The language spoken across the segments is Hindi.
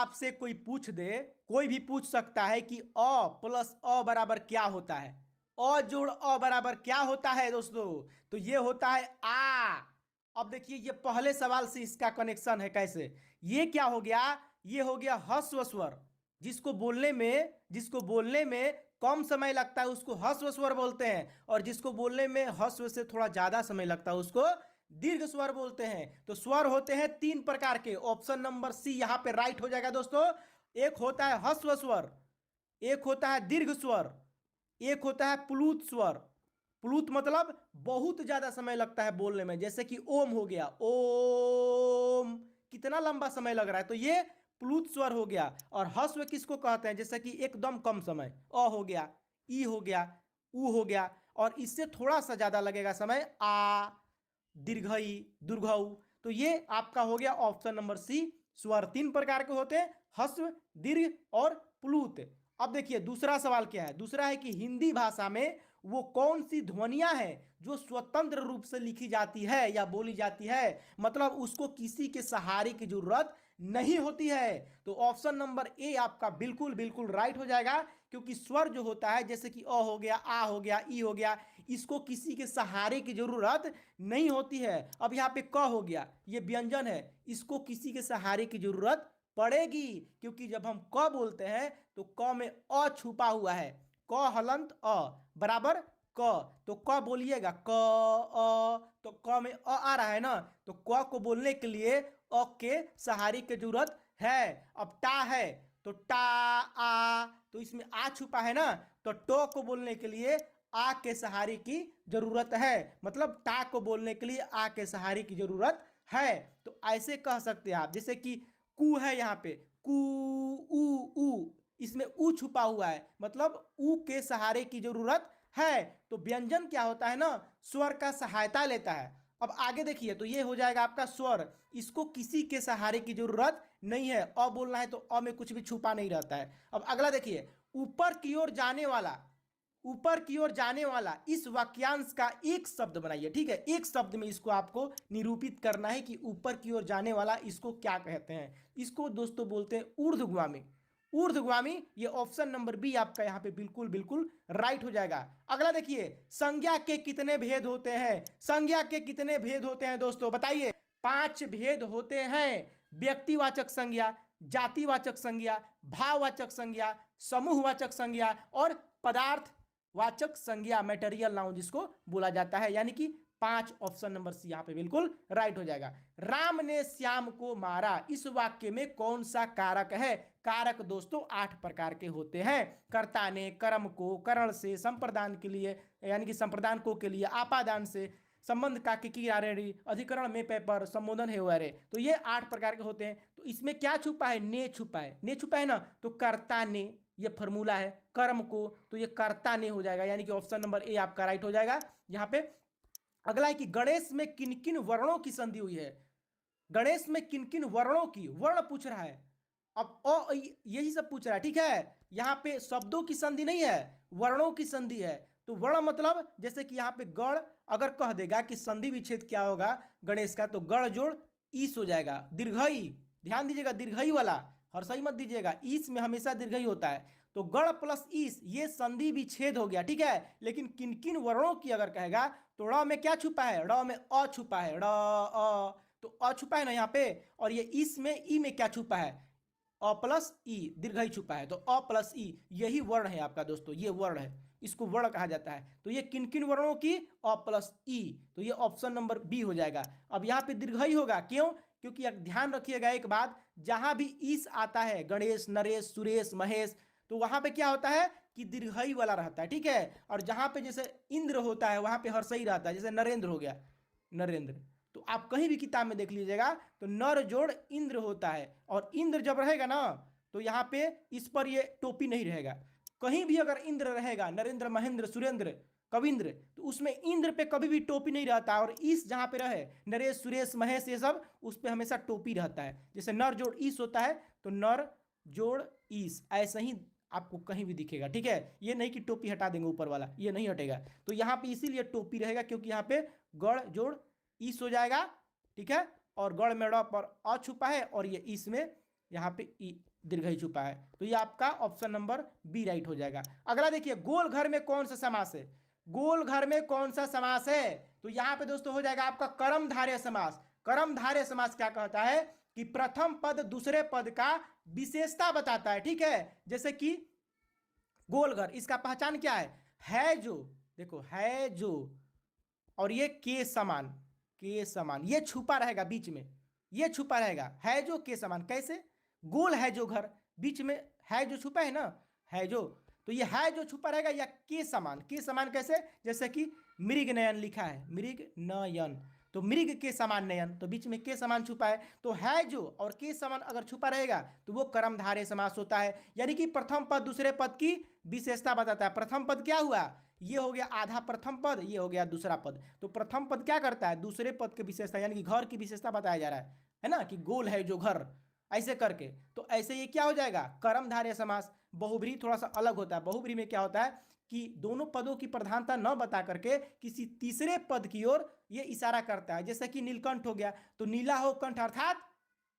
आपसे कोई पूछ दे, कोई भी पूछ सकता है कि अ प्लस अ बराबर क्या होता है, अ जोड़ अ बराबर क्या होता है दोस्तों, तो ये होता है आ। अब देखिए ये पहले सवाल से इसका कनेक्शन है कैसे, ये क्या हो गया, ये हो गया ह्रस्व स्वर। जिसको बोलने में कम समय लगता है उसको ह्रस्व स्वर बोलते हैं, और जिसको बोलने में ह्रस्व से थोड़ा ज्यादा समय लगता है उसको दीर्घ स्वर बोलते हैं। तो स्वर होते हैं तीन प्रकार के, ऑप्शन नंबर सी यहां पे राइट हो जाएगा दोस्तों। एक होता है ह्रस्व स्वर, एक होता है दीर्घ स्वर, एक होता है प्लूत स्वर। प्लूत मतलब बहुत ज्यादा समय लगता है बोलने में, जैसे कि ओम हो गया, ओम कितना लंबा समय लग रहा है, तो ये प्लूत स्वर हो गया। और ह्रस्व किसको कहते हैं, जैसे कि एकदम कम समय, अ हो गया, ई हो गया, उ हो गया, और इससे थोड़ा सा ज्यादा लगेगा समय, आ, दीर्घई, दुर्घऊ। तो ये आपका हो गया ऑप्शन नंबर सी। स्वर तीन प्रकार के होते हैं, ह्रस्व, दीर्घ और प्लूत। अब देखिए दूसरा सवाल क्या है, दूसरा है कि हिंदी भाषा में वो कौन सी ध्वनियां हैं जो स्वतंत्र रूप से लिखी जाती है या बोली जाती है, मतलब उसको किसी के सहारे की जरूरत नहीं होती है। तो ऑप्शन नंबर ए आपका बिल्कुल बिल्कुल राइट हो जाएगा, क्योंकि स्वर जो होता है जैसे कि अ हो गया, आ हो गया, ई हो गया, इसको किसी के सहारे की जरूरत नहीं होती है। अब यहाँ पे क हो गया, ये व्यंजन है, इसको किसी के सहारे की जरूरत पड़ेगी, क्योंकि जब हम क बोलते हैं तो क में अ छुपा हुआ है, क हलंत अ बराबर क, तो क बोलिएगा क अ, तो क में अ आ रहा है ना, तो क को बोलने के लिए अ के सहारे की जरूरत है। अब टा है तो टा आ, तो इसमें आ छुपा है ना, तो टो को बोलने के लिए आ के सहारे की जरूरत है, मतलब टा को बोलने के लिए आ के सहारे की जरूरत है। तो ऐसे कह सकते हैं आप, जैसे कि कु है यहाँ पे, कु, उ, इसमें उ छुपा हुआ है, मतलब उ के सहारे की जरूरत है। तो व्यंजन क्या होता है ना, स्वर का सहायता लेता है। अब आगे देखिए, तो ये हो जाएगा आपका स्वर, इसको किसी के सहारे की जरूरत नहीं है, अ बोलना है तो अ में कुछ भी छुपा नहीं रहता है। अब अगला देखिए, ऊपर की ओर जाने वाला, ऊपर की ओर जाने वाला इस वाक्यांश का एक शब्द बनाइए, ठीक है, एक शब्द में इसको आपको निरूपित करना है कि ऊपर की ओर जाने वाला इसको क्या कहते हैं। इसको दोस्तों बोलते हैं ऊर्ध्वगामी। ऊर्ध्वगामी, ये ऑप्शन नंबर बी आपका यहाँ पे बिल्कुल बिल्कुल राइट हो जाएगा। अगला देखिए, संज्ञा के कितने भेद होते हैं, संज्ञा के कितने भेद होते हैं दोस्तों बताइए। पांच भेद होते हैं, व्यक्तिवाचक संज्ञा, जातिवाचक संज्ञा, भाववाचक संज्ञा, समूहवाचक संज्ञा और पदार्थ वाचक संज्ञा, मेटेरियल नाउन जिसको बोला जाता है, यानी कि पांच, ऑप्शन नंबर सी यहां पे बिल्कुल राइट हो जाएगा। राम ने श्याम को मारा, इस वाक्य में कौन सा कारक है। कारक दोस्तों आठ प्रकार के होते हैं, कर्ता ने, कर्म को, करण से, संप्रदान के लिए यानी कि संप्रदान को के लिए, आपादान से, संबंध का की अधिकरण में पेपर, संबोधन है वगैरह, तो ये आठ प्रकार के होते हैं। तो इसमें क्या छुपा है, ने छुपा है, ने छुपा है ना, तो कर्ता ने ये फॉर्मूला है, कर्म को तो ये कर्ता ने हो जाएगा, यानी कि ऑप्शन नंबर ए आपका राइट हो जाएगा यहाँ पे। अगला है कि गणेश में किन किन वर्णों की संधि हुई है, गणेश में किन किन वर्णों की, वर्ण पूछ रहा है। अब यही सब पूछ रहा है, ठीक है, यहाँ पे शब्दों की संधि नहीं है, वर्णों की संधि है। तो वर्ण मतलब जैसे कि यहाँ पे गण अगर कह देगा कि संधि विच्छेद क्या होगा गणेश का, तो गण जोड़ ईस हो जाएगा, दीर्घई, ध्यान दीजिएगा दीर्घई वाला, हर्षई मत दीजिएगा, ईस में हमेशा दीर्घई होता है। तो गण प्लस ईस ये संधि विच्छेद हो गया, ठीक है। लेकिन किन किन वर्णों की अगर कहेगा तो ड़ में क्या छुपा है, ड़ में अ छुपा है, ड़ अ, तो अ छुपा है ना यहाँ पे, और ये इस में ई में क्या छुपा है, अ प्लस ई, दीर्घई छुपा है, तो अ प्लस ई यही वर्ण है आपका दोस्तों, ये वर्ण है, इसको वर्ण कहा जाता है। तो ये किन किन वर्णों की, अ प्लस ई, तो ये ऑप्शन नंबर बी हो जाएगा। अब यहाँ पे दीर्घई होगा, क्यों, क्योंकि ध्यान रखिएगा एक बात, जहां भी ईस आता है, गणेश, नरेश, सुरेश, महेश, तो वहां पे क्या होता है कि दीर्घई वाला रहता है, ठीक है। और जहां पे जैसे इंद्र होता है वहां पे हर्षई रहता है, जैसे नरेंद्र हो गया, नरेंद्र, तो आप कहीं भी किताब में देख लीजिएगा तो नर जोड़ इंद्र होता है, और इंद्र जब रहेगा ना तो यहाँ पे इस पर ये टोपी नहीं रहेगा। कहीं भी अगर इंद्र रहेगा, नरेंद्र, महेंद्र, सुरेंद्र, कविंद्र, तो उसमें इंद्र पे कभी भी टोपी नहीं रहता, और ईस जहां पे रहे, नरेश, सुरेश, महेश, ये सब उस पे हमेशा टोपी रहता है। जैसे नर जोड़ ईस होता है तो नर जोड़ ईस, ऐसा ही आपको कहीं भी दिखेगा, ठीक है। ये नहीं कि टोपी हटा देंगे ऊपर वाला, ये नहीं हटेगा, तो यहाँ पे इसीलिए टोपी रहेगा, क्योंकि यहाँ पे गढ़ जोड़ ईस हो जाएगा, ठीक है। और गढ़ में ड़ पर अ छुपा है, और ये ईस में यहाँ पे ई दीर्घ ई छुपा है, तो ये आपका ऑप्शन नंबर बी राइट हो जाएगा। अगला देखिए, गोल घर में कौन सा समास है? गोल घर में कौन सा समास है? तो यहाँ पे दोस्तों हो जाएगा आपका कर्मधारय समास। कर्मधारय समास क्या कहता है कि प्रथम पद दूसरे पद का विशेषता बताता है, ठीक है। जैसे कि गोल घर, इसका पहचान क्या है जो, देखो है जो, और ये के समान, के समान, ये छुपा रहेगा बीच में, ये छुपा रहेगा, है जो के समान। कैसे? गोल है जो घर, बीच में है जो छुपा है ना, है जो, तो ये है जो छुपा रहेगा या के समान। के समान कैसे? जैसे कि मृग नयन लिखा है, मृग नयन, तो मृग के समान नयन, तो बीच में के समान छुपा है, तो है जो और के समान अगर छुपा रहेगा तो वो कर्मधारय समास होता है। यानी कि प्रथम पद दूसरे पद की विशेषता बताता है। प्रथम पद क्या हुआ? ये हो गया आधा प्रथम पद, ये हो गया दूसरा पद। तो प्रथम पद क्या करता है? दूसरे पद की विशेषता, यानी कि घर की विशेषता बताया जा रहा है ना, कि गोल है जो घर, ऐसे करके। तो ऐसे ये क्या हो जाएगा? कर्मधारय समास। बहुब्रीहि थोड़ा सा अलग होता है। बहुब्रीहि में क्या होता है कि दोनों पदों की प्रधानता न बता करके किसी तीसरे पद की ओर ये इशारा करता है। जैसे कि नीलकंठ हो गया, तो नीला हो कंठ अर्थात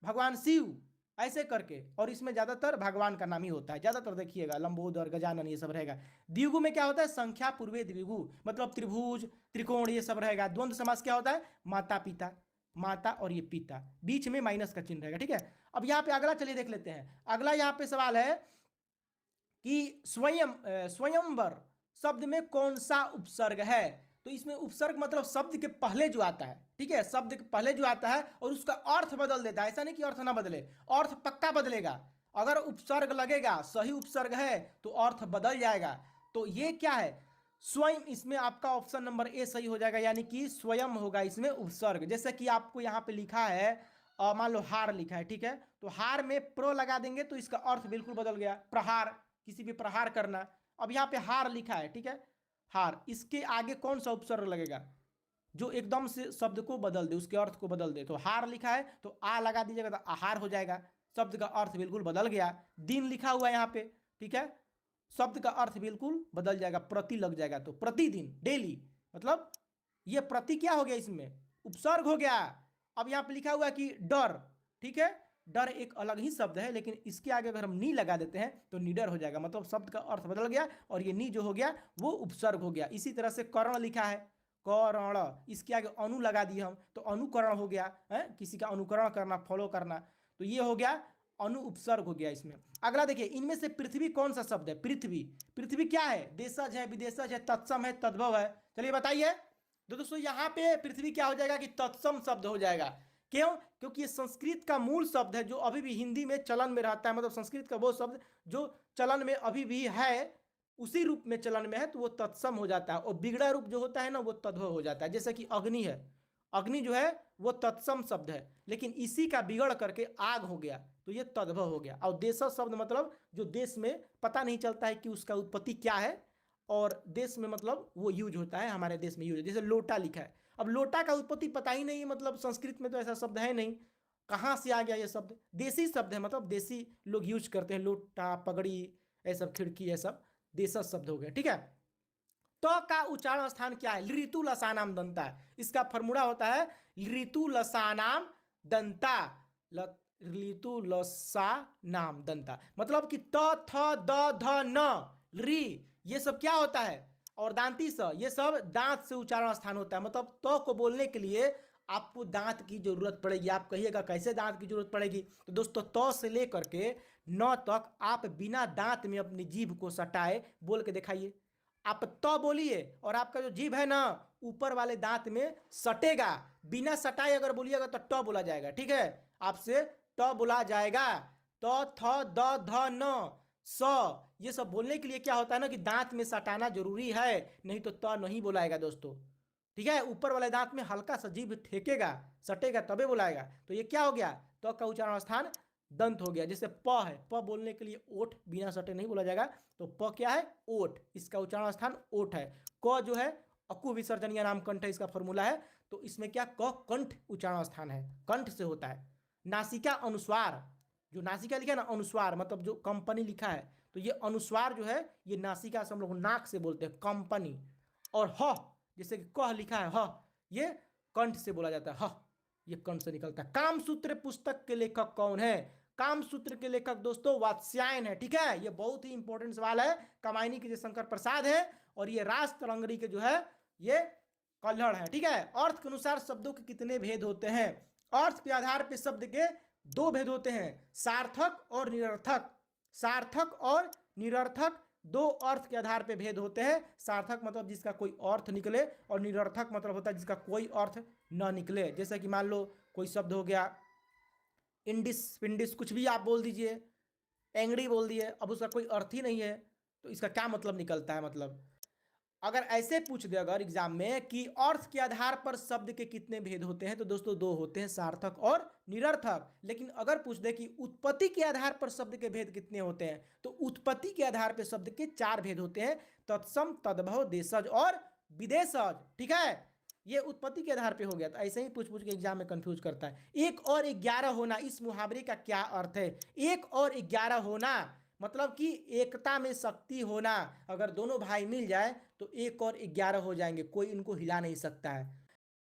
भगवान शिव, ऐसे करके। और इसमें ज्यादातर भगवान का नाम ही होता है, ज्यादातर देखिएगा, लंबोदर, गजानन, ये सब रहेगा। द्विगु में क्या होता है? संख्या पूर्वे द्विगु, मतलब त्रिभुज, त्रिकोण, ये सब रहेगा। द्वंद्व समास क्या होता है? माता पिता, माता और ये पिता, बीच में माइनस का चिन्ह रहेगा, ठीक है। अब यहाँ पे अगला चलिए देख लेते हैं। अगला यहाँ पे सवाल है कि स्वयंवर शब्द में कौन सा उपसर्ग है? तो इसमें उपसर्ग मतलब शब्द के पहले जो आता है, ठीक है, शब्द के पहले जो आता है और उसका अर्थ बदल देता है। ऐसा नहीं कि अर्थ ना बदले, अर्थ पक्का बदलेगा। अगर उपसर्ग लगेगा, सही उपसर्ग है तो अर्थ बदल जाएगा। तो ये क्या है? स्वयं, इसमें आपका ऑप्शन नंबर ए सही हो जाएगा, यानी कि स्वयं होगा इसमें उपसर्ग। जैसे कि आपको यहाँ पे लिखा है, मान लो हार लिखा है, ठीक है, तो हार में प्रो लगा देंगे तो इसका अर्थ बिल्कुल बदल गया। प्रहार, किसी भी प्रहार करना। अब यहाँ पे हार लिखा है, ठीक है, हार, इसके आगे कौन सा उपसर्ग लगेगा जो एकदम से शब्द को बदल दे, उसके अर्थ को बदल दे? तो हार लिखा है तो आ लगा दीजिएगा तो आहार हो जाएगा, शब्द का अर्थ बिल्कुल बदल गया। दिन लिखा हुआ है यहाँ पे, ठीक है, शब्द का अर्थ बिल्कुल बदल जाएगा, प्रति लग जाएगा तो प्रतिदिन, डेली, मतलब ये प्रति क्या हो गया? इसमें उपसर्ग हो गया। अब यहाँ पे लिखा हुआ है कि डर, ठीक है, डर एक अलग ही शब्द है, लेकिन इसके आगे अगर हम नी लगा देते हैं तो निडर हो जाएगा, मतलब शब्द का अर्थ बदल गया और ये नी जो हो गया वो उपसर्ग हो गया। इसी तरह से कर्ण लिखा है, कर्ण, इसके आगे अनु लगा दिए हम तो अनुकरण हो गया है, किसी का अनुकरण करना, फॉलो करना, तो ये हो गया अनु उपसर्ग हो गया इसमें। अगला देखिए, इनमें से पृथ्वी कौन सा शब्द है? पृथ्वी, पृथ्वी क्या है? देशज है, विदेशज है, तत्सम है, तद्भव है। चलिए बताइए। तो दोस्तों यहाँ पे पृथ्वी क्या हो जाएगा कि तत्सम शब्द हो जाएगा। क्यों? क्योंकि ये संस्कृत का मूल शब्द है जो अभी भी हिंदी में चलन में रहता है, मतलब संस्कृत का वो शब्द जो चलन में अभी भी है, उसी रूप में चलन में है, तो वो तत्सम हो जाता है। और बिगड़ा रूप जो होता है ना वो तद्भव हो जाता है। जैसे कि अग्नि है, अग्नि जो है वो तत्सम शब्द है, लेकिन इसी का बिगड़ करके आग हो गया तो ये तद्भव हो गया। और देश शब्द मतलब जो देश में पता नहीं चलता है कि उसका उत्पत्ति क्या है, और देश में मतलब वो यूज होता है, हमारे देश में यूज है। जैसे लोटा लिखा है, अब लोटा का उत्पत्ति पता ही नहीं, मतलब संस्कृत में तो ऐसा शब्द है नहीं, कहाँ से आ गया ये शब्द? देसी शब्द है, मतलब देसी लोग यूज करते हैं, लोटा, पगड़ी, ये सब, खिड़की, ये सब देशज शब्द हो गए, ठीक है। तो का उच्चारण स्थान क्या है? ऋतु लसानाम दंता, इसका फॉर्मूला होता है ऋतु लसानाम दंता, ऋतु लसानाम दंता, मतलब कि त थ द ध न री, ये सब क्या होता है? और दांती स, ये सब दांत से उच्चारण स्थान होता है। मतलब तो को बोलने के लिए आपको दांत की जरूरत पड़ेगी। आप कहिएगा कैसे दांत की जरूरत पड़ेगी? तो दोस्तों तो से लेकर के न तक आप बिना दांत में अपनी जीभ को सटाए बोल के दिखाइए। आप तो बोलिए और आपका जो जीभ है ना ऊपर वाले दांत में सटेगा, बिना सटाए अगर बोलिएगा तो ट बोला जाएगा, ठीक है, आपसे ट बोला जाएगा। तो थ द ध न स, ये सब बोलने के लिए क्या होता है ना कि दांत में सटाना जरूरी है, नहीं तो त नहीं बोलाएगा दोस्तों, ठीक है। ऊपर वाले दांत में हल्का सा जीभ ठेकेगा, सटेगा तबे बोलाएगा। तो ये क्या हो गया? तो का उच्चारण स्थान दंत हो गया। जैसे प है, प बोलने के लिए ओठ बिना सटे नहीं बोला जाएगा, तो प क्या है? ओठ, इसका उच्चारण स्थान ओठ है। क जो है अकु विसर्जनीय नाम कंठ है, इसका फॉर्मूला है, तो इसमें क्या क कंठ उच्चारण स्थान है, कंठ से होता है। नासिका अनुस्वार, जो नासिका लिखा है ना अनुस्वार, मतलब जो कंपनी लिखा है, तो ये अनुस्वार जो है ये नासिका से हम लोग नाक से बोलते हैं कंपनी। और ह, जैसे कि कह लिखा है ह, ये कंठ से बोला जाता है, ह ये कंठ से निकलता है। कामसूत्र पुस्तक के लेखक कौन है? कामसूत्र के लेखक दोस्तों वात्स्यायन है। ठीक है, ये बहुत ही इंपॉर्टेंट सवाल है। कमायनी के जो शंकर प्रसाद है और ये रास तरंगरी के जो है ये कल्हड़ है। ठीक है, अर्थ के अनुसार शब्दों के कितने भेद होते हैं? अर्थ के आधार पर शब्द के दो भेद होते हैं, सार्थक और निरर्थक। सार्थक और निरर्थक दो अर्थ के आधार पे भेद होते हैं। सार्थक मतलब जिसका कोई अर्थ निकले और निरर्थक मतलब होता है जिसका कोई अर्थ न निकले। जैसे कि मान लो कोई शब्द हो गया इंडिस पिंडिस, कुछ भी आप बोल दीजिए, एंगड़ी बोल दिए, अब उसका कोई अर्थ ही नहीं है तो इसका क्या मतलब निकलता है? मतलब अगर ऐसे पूछ दे अगर एग्जाम में कि अर्थ के आधार पर शब्द के कितने भेद होते हैं, तो दोस्तों दो होते हैं, सार्थक और निरर्थक। लेकिन अगर पूछ दे कि उत्पत्ति के आधार पर शब्द के भेद कितने होते हैं, तो उत्पत्ति के आधार पर शब्द के चार भेद होते हैं, तत्सम, तद्भव, देशज और विदेशज। ठीक है, ये उत्पत्ति के आधार पे हो गया। तो ऐसे ही पूछ के एग्जाम में कंफ्यूज करता है। 1 और 11 होना, इस मुहावरे का क्या अर्थ है? 1 और 11 होना मतलब कि एकता में शक्ति होना। अगर दोनों भाई मिल जाए तो 1 और 11 हो जाएंगे, कोई इनको हिला नहीं सकता है।